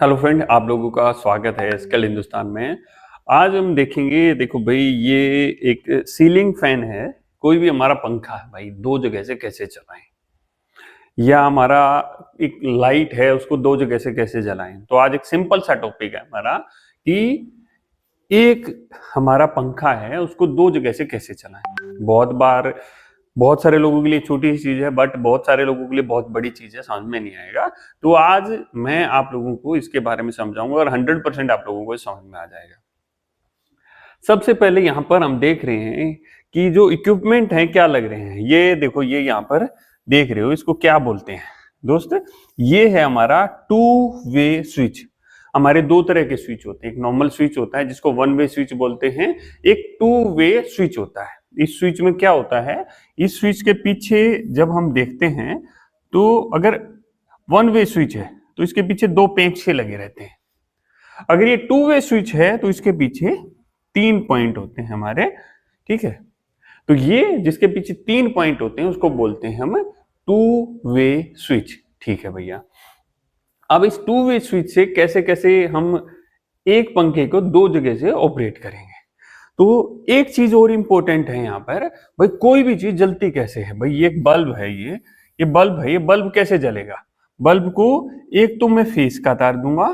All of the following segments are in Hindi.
हेलो फ्रेंड, आप लोगों का स्वागत है स्किल हिंदुस्तान में। आज हम देखेंगे, देखो भाई, ये एक सीलिंग फैन है। कोई भी हमारा पंखा है भाई, दो जगह से कैसे चलाएं, या हमारा एक लाइट है उसको दो जगह से कैसे जलाएं। तो आज एक सिंपल सा टॉपिक है हमारा कि एक हमारा पंखा है उसको दो जगह से कैसे चलाएं। बहुत सारे लोगों के लिए छोटी सी चीज है, बट बहुत सारे लोगों के लिए बहुत बड़ी चीज है, समझ में नहीं आएगा। तो आज मैं आप लोगों को इसके बारे में समझाऊंगा और 100% आप लोगों को समझ में आ जाएगा। सबसे पहले यहाँ पर हम देख रहे हैं कि जो इक्विपमेंट है क्या लग रहे हैं। ये देखो, ये यहाँ पर देख रहे हो, इसको क्या बोलते हैं दोस्त? ये है हमारा टू वे स्विच। हमारे दो तरह के स्विच होते हैं, एक नॉर्मल स्विच होता है जिसको वन वे स्विच बोलते हैं, एक टू वे स्विच होता है। इस स्विच में क्या होता है, इस स्विच के पीछे जब हम देखते हैं तो अगर वन वे स्विच है तो इसके पीछे दो पेंचे लगे रहते हैं। अगर ये टू वे स्विच है तो इसके पीछे तीन पॉइंट होते हैं हमारे, ठीक है। तो ये जिसके पीछे तीन पॉइंट होते हैं उसको बोलते हैं हम टू वे स्विच, ठीक है भैया। अब इस टू वे स्विच से कैसे कैसे हम एक पंखे को दो जगह से ऑपरेट करेंगे। तो एक चीज और इंपॉर्टेंट है यहाँ पर भाई, कोई भी चीज जलती कैसे है भाई। ये एक बल्ब है, ये बल्ब है, ये बल्ब कैसे जलेगा? बल्ब को एक तो मैं फेस का तार दूंगा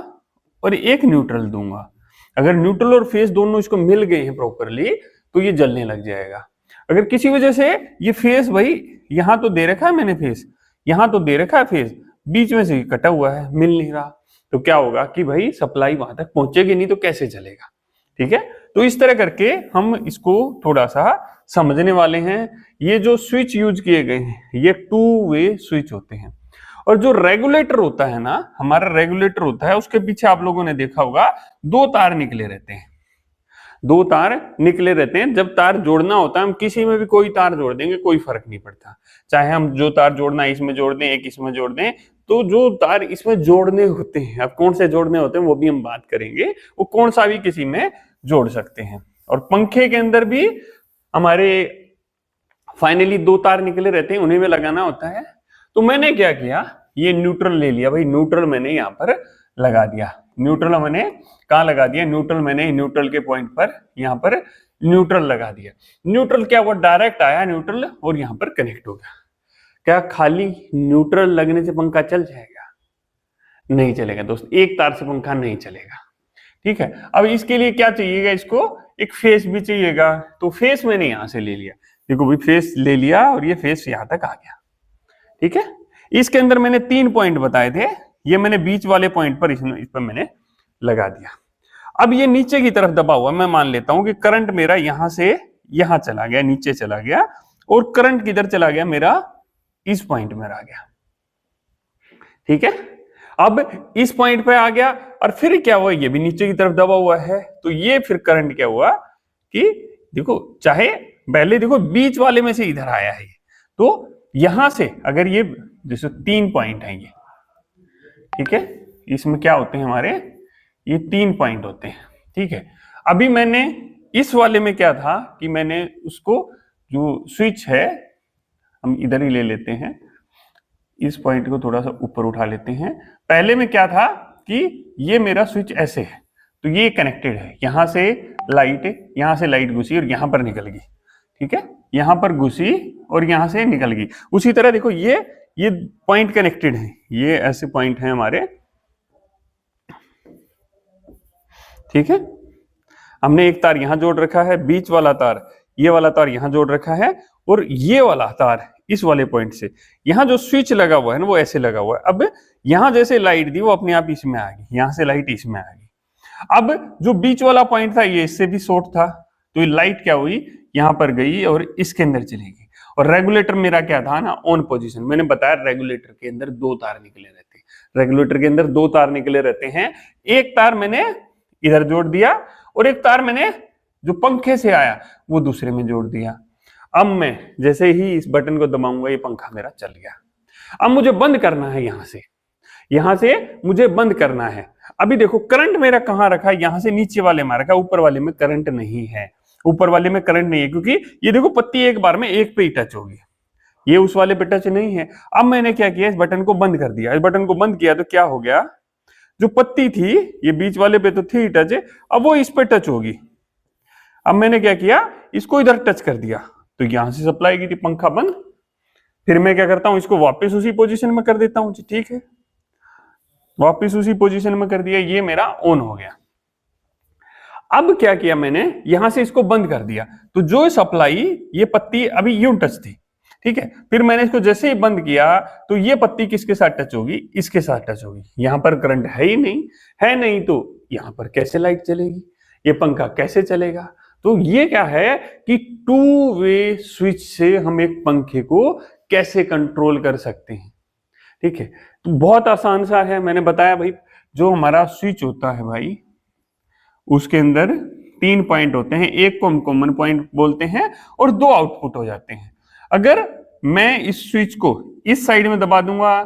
और एक न्यूट्रल दूंगा। अगर न्यूट्रल और फेस दोनों इसको मिल गए हैं प्रॉपरली तो ये जलने लग जाएगा। अगर किसी वजह से ये फेस भाई, यहां तो दे रखा है मैंने फेस, यहां तो दे रखा है फेस, बीच में से कटा हुआ है, मिल नहीं रहा, तो क्या होगा कि भाई सप्लाई वहां तक पहुंचेगी नहीं, तो कैसे चलेगा? ठीक है। तो इस तरह करके हम इसको थोड़ा सा समझने वाले हैं। ये जो स्विच यूज किए गए हैं ये टू वे स्विच होते हैं। और जो रेगुलेटर होता है ना, हमारा रेगुलेटर होता है, उसके पीछे आप लोगों ने देखा होगा दो तार निकले रहते हैं। दो तार निकले रहते हैं। जब तार जोड़ना होता है हम किसी में भी कोई तार जोड़ देंगे, कोई फर्क नहीं पड़ता। चाहे हम जो तार जोड़ना है इसमें जोड़ दें, एक इसमें जोड़ दें, तो जो तार इसमें जोड़ने होते हैं, अब कौन से जोड़ने होते हैं वो भी हम बात करेंगे, वो कौन सा भी किसी में जोड़ सकते हैं। और पंखे के अंदर भी हमारे फाइनली दो तार निकले रहते हैं, उन्हीं में लगाना होता है। तो मैंने क्या किया, ये न्यूट्रल ले लिया भाई, न्यूट्रल मैंने यहाँ पर लगा दिया। न्यूट्रल मैंने कहाँ लगा दिया? न्यूट्रल मैंने न्यूट्रल के पॉइंट पर यहाँ पर न्यूट्रल लगा दिया। न्यूट्रल क्या हुआ, डायरेक्ट आया न्यूट्रल और यहाँ पर कनेक्ट हो गया। क्या खाली न्यूट्रल लगने से पंखा चल जाएगा? नहीं चलेगा दोस्त, एक तार से पंखा नहीं चलेगा, ठीक है। अब इसके लिए क्या चाहिएगा, इसको एक फेस भी चाहिएगा। तो फेस मैंने यहां से ले लिया, देखो भाई फेस ले लिया और ये फेस यहां तक आ गया, ठीक है। इसके अंदर मैंने तीन पॉइंट बताए थे, ये मैंने बीच वाले पॉइंट पर इस पर मैंने लगा दिया। अब ये नीचे की तरफ दबा हुआ, मैं मान लेता हूं कि करंट मेरा यहां से यहां चला गया, नीचे चला गया, और करंट किधर चला गया मेरा? इस पॉइंट में आ गया, ठीक है। अब इस पॉइंट पे आ गया और फिर क्या हुआ, ये भी नीचे की तरफ दबा हुआ है, तो ये फिर करंट क्या हुआ कि देखो, चाहे पहले देखो बीच वाले में से इधर आया है, तो यहां से अगर ये जैसे तीन पॉइंट है ये, ठीक है, इसमें क्या होते हैं हमारे, ये तीन पॉइंट होते हैं, ठीक है। अभी मैंने इस वाले में क्या था कि मैंने उसको, जो स्विच है हम इधर ही ले लेते हैं, इस पॉइंट को थोड़ा सा ऊपर उठा लेते हैं। पहले में क्या था कि ये मेरा स्विच ऐसे है, तो ये कनेक्टेड है, यहां से लाइट घुसी और यहां पर निकल गई, ठीक है, यहां पर घुसी और यहां से निकल गई। उसी तरह देखो ये पॉइंट कनेक्टेड है, ये ऐसे पॉइंट है हमारे, ठीक है। हमने एक तार यहां जोड़ रखा है, बीच वाला तार, ये वाला तार यहां जोड़ रखा है, और ये वाला तार इस वाले पॉइंट से, यहां जो स्विच लगा हुआ है ना वो ऐसे लगा हुआ है। अब यहां जैसे लाइट दी वो अपने आप इसमें आ गई, यहां से लाइट इसमें आ गई। अब जो बीच वाला पॉइंट था ये इससे भी शॉर्ट था, तो ये लाइट क्या हुई, यहां पर गई और इसके अंदर चली गई। और रेगुलेटर मेरा क्या था ना, ऑन पोजीशन। मैंने बताया रेगुलेटर के अंदर दो तार निकले रहते हैं, रेगुलेटर के अंदर दो तार निकले रहते हैं। एक तार मैंने इधर जोड़ दिया और एक तार मैंने जो पंखे से आया वो दूसरे में जोड़ दिया। अब मैं जैसे ही इस बटन को दबाऊंगा ये पंखा मेरा चल गया। अब मुझे बंद करना है, यहां से मुझे बंद करना है। अभी देखो करंट मेरा कहां रखा है, यहां से नीचे वाले में रखा, ऊपर वाले में करंट नहीं है, ऊपर वाले में करंट नहीं है, क्योंकि ये देखो पत्ती एक बार में एक पे ही टच होगी, ये उस वाले पे टच नहीं है। अब मैंने क्या किया, इस बटन को बंद कर दिया। इस बटन को बंद किया तो क्या हो गया, जो पत्ती थी ये बीच वाले पे तो थी टच, अब वो इस पे टच होगी। अब मैंने क्या किया, इसको इधर टच कर दिया तो यहां से सप्लाई की थी, पंखा बंद। फिर मैं क्या करता हूं, इसको वापस उसी पोजीशन में कर देता हूं जी, ठीक है, वापस उसी पोजीशन में कर दिया, ये मेरा ऑन हो गया। अब क्या किया मैंने, यहां से इसको बंद कर दिया, तो जो सप्लाई, ये पत्ती अभी यूं टच थी, ठीक है, फिर मैंने इसको जैसे ही बंद किया तो ये पत्ती किसके साथ टच होगी, इसके साथ टच होगी। यहां पर करंट है ही नहीं, है नहीं तो यहां पर कैसे लाइट चलेगी, ये पंखा कैसे चलेगा। तो ये क्या है कि टू वे स्विच से हम एक पंखे को कैसे कंट्रोल कर सकते हैं, ठीक है। तो बहुत आसान सा है, मैंने बताया भाई, जो हमारा स्विच होता है भाई, उसके अंदर 3 पॉइंट होते हैं, एक को हम कॉमन पॉइंट बोलते हैं और 2 आउटपुट हो जाते हैं। अगर मैं इस स्विच को इस साइड में दबा दूंगा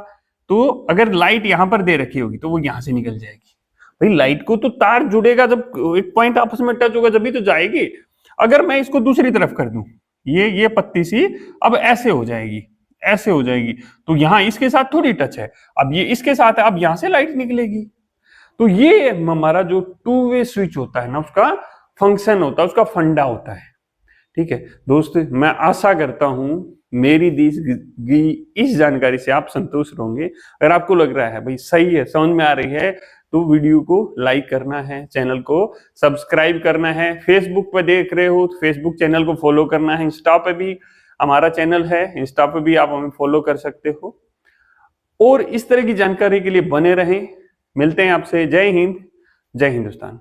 तो अगर लाइट यहां पर दे रखी होगी तो वो यहां से निकल जाएगी। भाई लाइट को तो तार जुड़ेगा, जब एक पॉइंट आपस में टच होगा जब भी तो जाएगी। अगर मैं इसको दूसरी तरफ कर दूं, ये पत्ती सी अब ऐसे हो जाएगी, ऐसे हो जाएगी, तो यहां इसके साथ थोड़ी टच है, अब ये इसके साथ है, अब यहां से लाइट निकलेगी। तो ये हमारा जो टू वे स्विच होता है ना, उसका फंक्शन होता है, उसका फंडा होता है, ठीक है दोस्त। मैं आशा करता हूं मेरी दी गई इस जानकारी से आप संतुष्ट होंगे। अगर आपको लग रहा है भाई सही है, समझ में आ रही है, तो वीडियो को लाइक करना है, चैनल को सब्सक्राइब करना है, फेसबुक पे देख रहे हो तो फेसबुक चैनल को फॉलो करना है, इंस्टा पे भी हमारा चैनल है, इंस्टा पे भी आप हमें फॉलो कर सकते हो। और इस तरह की जानकारी के लिए बने रहें। मिलते हैं आपसे। जय हिंद, जय हिंदुस्तान।